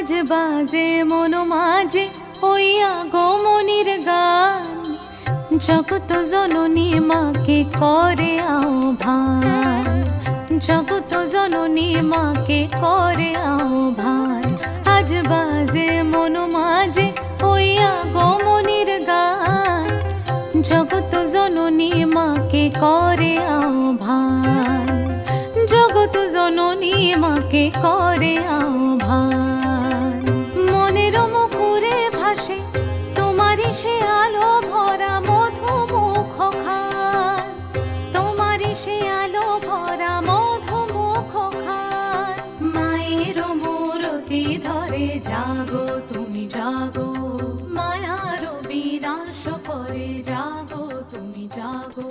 আজ বাজে মন মাঝে ওই আগমনীর গান, জগত জননী মাকে করে আহ্বান, জগত জননী মাকে করে আহ্বান। আজ বাজে মন মাঝে ওই আগমনীর গান, জগত জননী মাকে করে আহ্বান, জগত জননী মাকে করে আহ্বান। মনের মুখরে ভাসে তোমারই সে আলো ভরা মধুমুখ খান, তোমারই সে আলো ভরা মধুমুখ খান। মায়ের মূরতি ধরে জাগো তুমি জাগো, মায়ার বিনাশ করে জাগো তুমি জাগো।